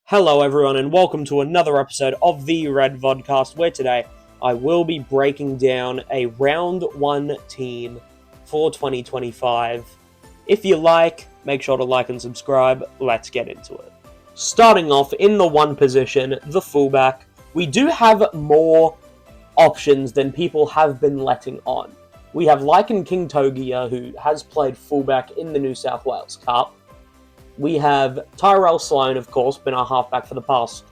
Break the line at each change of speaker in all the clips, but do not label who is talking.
Hello everyone and welcome to another episode of the V-Odcast, where today I will be breaking down a round 1 team for 2025. If you like, make sure to like and subscribe. Let's get into it. Starting off in the 1 position, the fullback, we do have more options than people have been letting on. We have Lycan King Togia, who has played fullback in the New South Wales Cup. We have Tyrell Sloan, of course, been our halfback for the past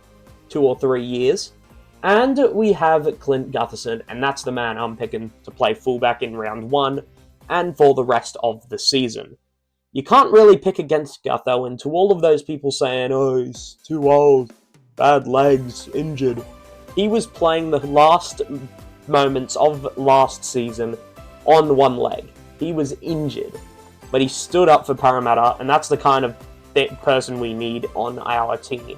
2 or 3 years. And we have Clint Gutherson, and that's the man I'm picking to play fullback in round 1 and for the rest of the season. You can't really pick against Gutho, and to all of those people saying, oh, he's too old, bad legs, injured, he was playing the last moments of last season on one leg. He was injured, but he stood up for Parramatta, and that's the kind of person we need on our team.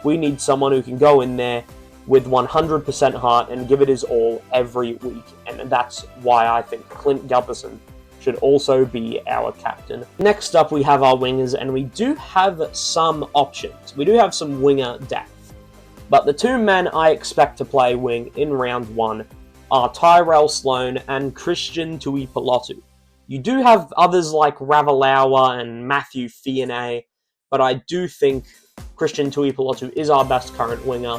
We need someone who can go in there with 100% heart and give it his all every week, and that's why I think Clint Gutherson should also be our captain. Next up, we have our wingers, and we do have some options. We do have some winger depth, but the 2 men I expect to play wing in round 1 are Tyrell Sloan and Christian Tuipulotu. You do have others like Ravalawa and Matthew Fionney, but I do think Christian Tuipulotu is our best current winger,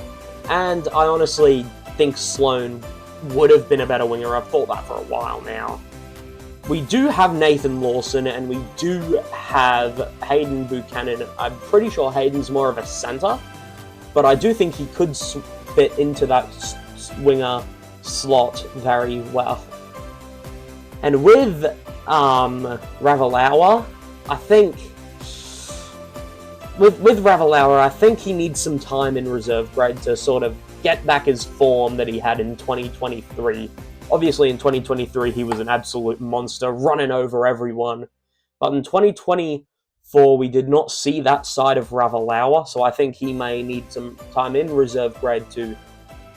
and I honestly think Sloan would have been a better winger. I've thought that for a while now. We do have Nathan Lawson, and we do have Hayden Buchanan. I'm pretty sure Hayden's more of a centre, but I do think he could fit into that winger slot very well. And with Ravalawa, I think with Ravalawa, I think he needs some time in reserve grade to sort of get back his form that he had in 2023. Obviously, in 2023, he was an absolute monster, running over everyone. But in 2024, we did not see that side of Ravalawa, so I think he may need some time in reserve grade to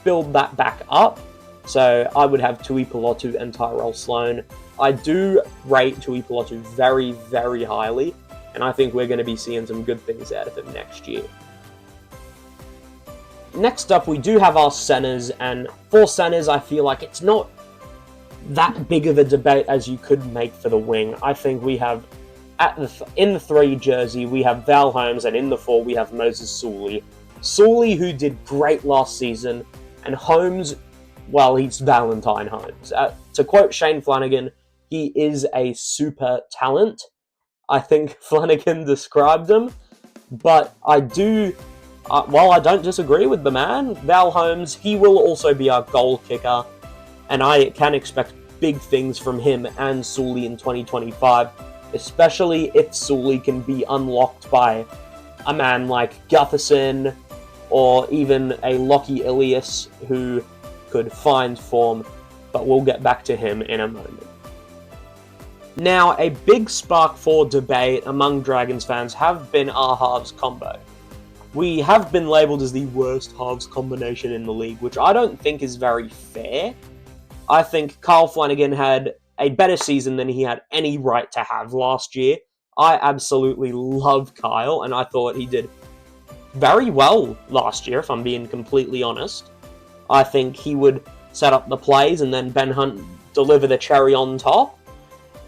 build that back up. So I would have Tuipulotu and Tyrell Sloan. I do rate Tuipulotu very, very highly, and I think we're going to be seeing some good things out of him next year. Next up, we do have our centers, and for centers, I feel like it's not that big of a debate as you could make for the wing. I think we have, in the 3 jersey, we have Val Holmes, and in the 4, we have Moses Suli. Suli, who did great last season, and Holmes, well, he's Valentine Holmes. To quote Shane Flanagan, he is a super talent. I think Flanagan described him, but I do, while I don't disagree with the man, Val Holmes, he will also be our goal kicker, and I can expect big things from him and Suli in 2025, especially if Suli can be unlocked by a man like Gutherson, or even a Lockie Ilias, who could find form, but we'll get back to him in a moment. Now, a big spark for debate among Dragons fans have been our halves combo. We have been labelled as the worst halves combination in the league, which I don't think is very fair. I think Kyle Flanagan had a better season than he had any right to have last year. I absolutely love Kyle, and I thought he did very well last year, if I'm being completely honest. I think he would set up the plays and then Ben Hunt deliver the cherry on top.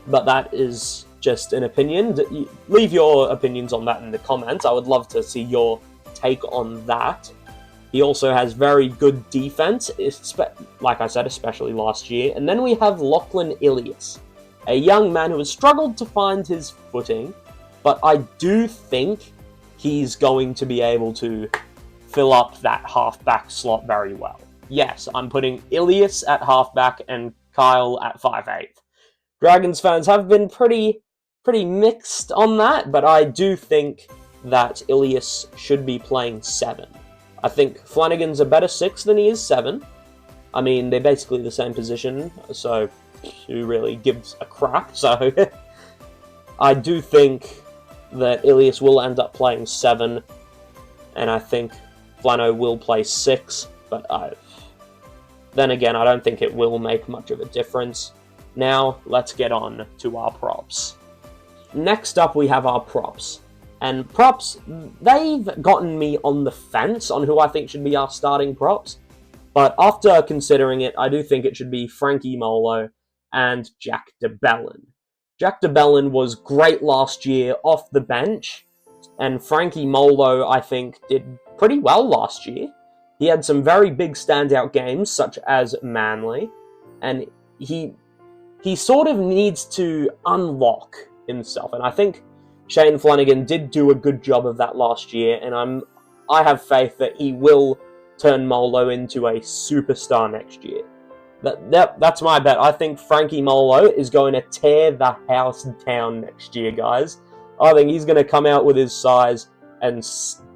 But that is just an opinion. Leave your opinions on that in the comments. I would love to see your take on that. He also has very good defense, like I said, especially last year. And then we have Lachlan Ilias, a young man who has struggled to find his footing, but I do think he's going to be able to fill up that halfback slot very well. Yes, I'm putting Ilias at halfback and Kyle at 5'8". Dragons fans have been pretty mixed on that, but I do think that Ilias should be playing 7. I think Flanagan's a better 6 than he is 7. I mean, they're basically the same position, so who really gives a crap? So I do think that Ilias will end up playing 7, and I think Flano will play 6, but then again, I don't think it will make much of a difference. Now, let's get on to our props. Next up, we have our props. And props, they've gotten me on the fence on who I think should be our starting props. But after considering it, I do think it should be Frankie Molo and Jack de Belin. Jack de Belin was great last year off the bench, and Frankie Molo, I think, did pretty well last year. He had some very big standout games, such as Manly, and he sort of needs to unlock himself, and I think Shane Flanagan did do a good job of that last year, and I have faith that he will turn Molo into a superstar next year. That's my bet. I think Frankie Molo is going to tear the house down next year, guys. I think he's going to come out with his size and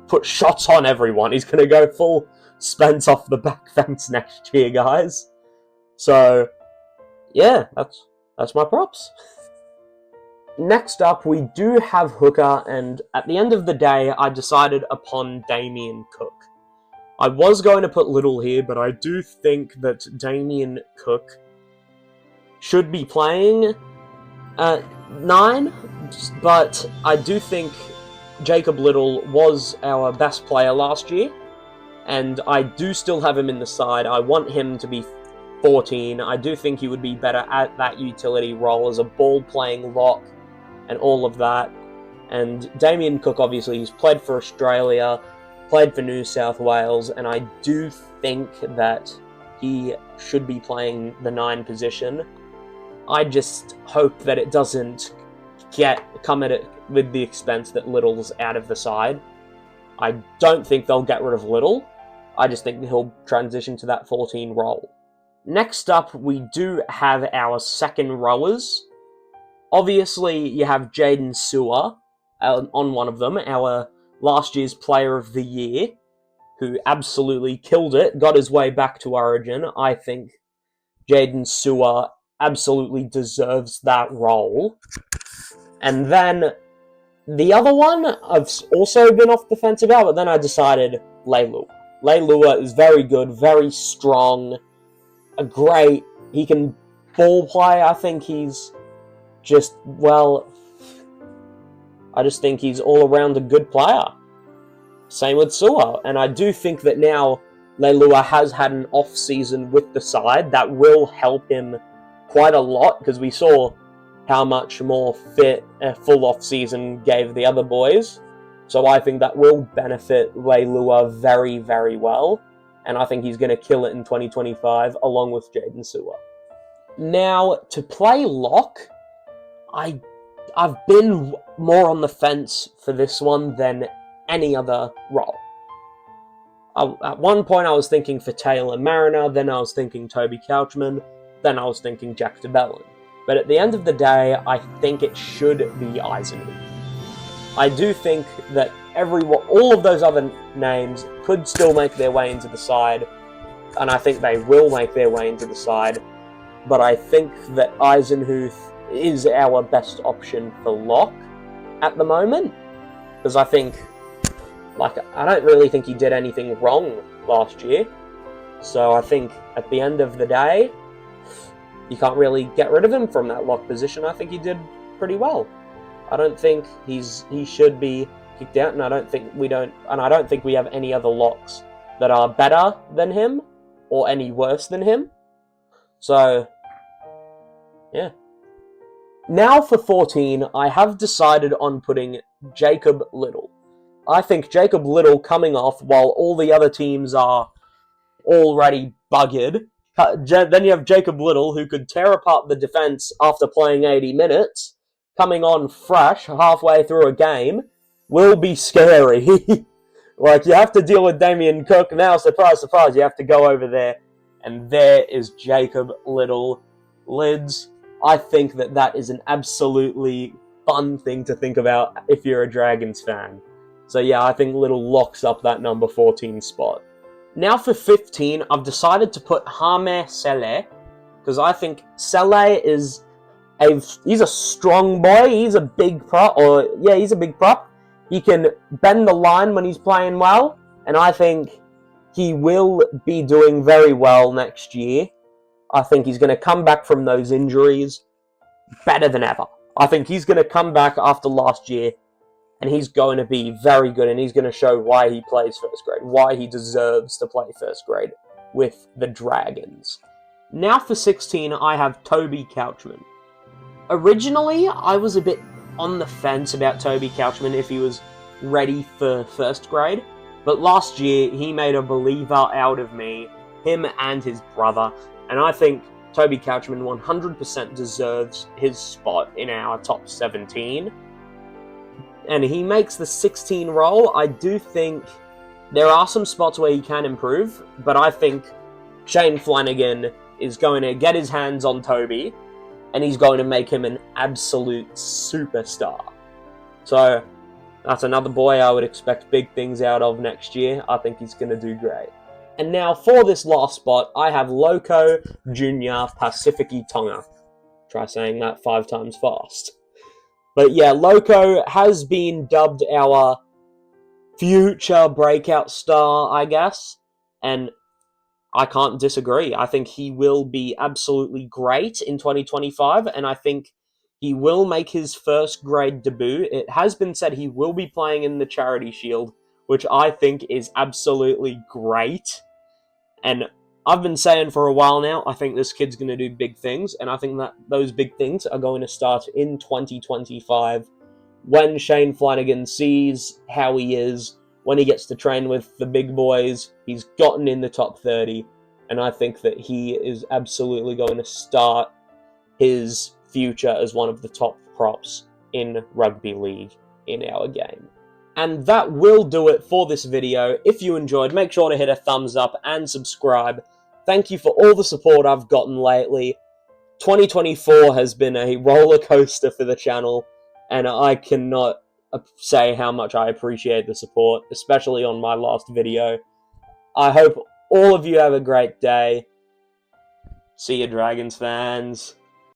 put shots on everyone. He's going to go full Spence off the back fence next year, guys. So, yeah, that's my props. Next up, we do have hooker, and at the end of the day, I decided upon Damien Cook. I was going to put Little here, but I do think that Damien Cook should be playing at 9, but I do think Jacob Little was our best player last year, and I do still have him in the side. I want him to be 14. I do think he would be better at that utility role as a ball-playing lock and all of that. And Damien Cook, obviously, he's played for Australia, played for New South Wales, and I do think that he should be playing the 9 position. I just hope that it doesn't come at it with the expense that Little's out of the side. I don't think they'll get rid of Little. I just think he'll transition to that 14 role. Next up, we do have our second rowers. Obviously, you have Jaden Sewer on one of them, our last year's Player of the Year, who absolutely killed it, got his way back to Origin. I think Jaden Sewer absolutely deserves that role. And then the other one I've also been off the fence about, but then I decided Leilua. Leilua is very good, very strong, he can ball play. I think he's I just think he's all around a good player. Same with Sewer, and I do think that now Leilua has had an off season with the side that will help him quite a lot, because we saw how much more fit a full off season gave the other boys. So I think that will benefit Leilua very, very well, and I think he's going to kill it in 2025 along with Jaden Sewer. Now, to play lock, I've been more on the fence for this one than any other role. At one point I was thinking for Taylor Mariner, then I was thinking Toby Couchman, then I was thinking Jack de Belin. But at the end of the day, I think it should be Eisenhuth. I do think that all of those other names could still make their way into the side, and I think they will make their way into the side, but I think that Eisenhuth is our best option for lock at the moment, because I don't really think he did anything wrong last year, so I think at the end of the day, you can't really get rid of him from that lock position. I think he did pretty well. I don't think he should be kicked out, and I don't think we have any other locks that are better than him or any worse than him. So, yeah. Now for 14, I have decided on putting Jacob Little. I think Jacob Little coming off while all the other teams are already buggered. Then you have Jacob Little, who could tear apart the defense after playing 80 minutes, coming on fresh halfway through a game, will be scary. You have to deal with Damien Cook. Now, surprise, surprise, you have to go over there. And there is Jacob Little. Lids, I think that is an absolutely fun thing to think about if you're a Dragons fan. So yeah, I think Little locks up that number 14 spot. Now for 15, I've decided to put Hame Sele, because I think Sele he's a strong boy, he's a big prop, he's a big prop. He can bend the line when he's playing well, and I think he will be doing very well next year. I think he's going to come back from those injuries better than ever. I think he's going to come back after last year and he's going to be very good, and he's going to show why he plays first grade, why he deserves to play first grade with the Dragons. Now for 16, I have Toby Couchman. Originally, I was a bit on the fence about Toby Couchman if he was ready for first grade, but last year he made a believer out of me, him and his brother, and I think Toby Couchman 100% deserves his spot in our top 17. And he makes the 16 role. I do think there are some spots where he can improve, but I think Shane Flanagan is going to get his hands on Toby, and he's going to make him an absolute superstar. So that's another boy I would expect big things out of next year. I think he's going to do great. And now for this last spot, I have Loco Jr. Pacifici Tonga. Try saying that 5 times fast. But yeah, Loco has been dubbed our future breakout star, I guess. And I can't disagree. I think he will be absolutely great in 2025, and I think he will make his first grade debut. It has been said he will be playing in the Charity Shield, which I think is absolutely great. And I've been saying for a while now, I think this kid's going to do big things, and I think that those big things are going to start in 2025 when Shane Flanagan sees how he is, when he gets to train with the big boys. He's gotten in the top 30, and I think that he is absolutely going to start his future as one of the top props in rugby league in our game. And that will do it for this video. If you enjoyed, make sure to hit a thumbs up and subscribe. Thank you for all the support I've gotten lately. 2024 has been a roller coaster for the channel, and I cannot say how much I appreciate the support, especially on my last video. I hope all of you have a great day. See you, Dragons fans.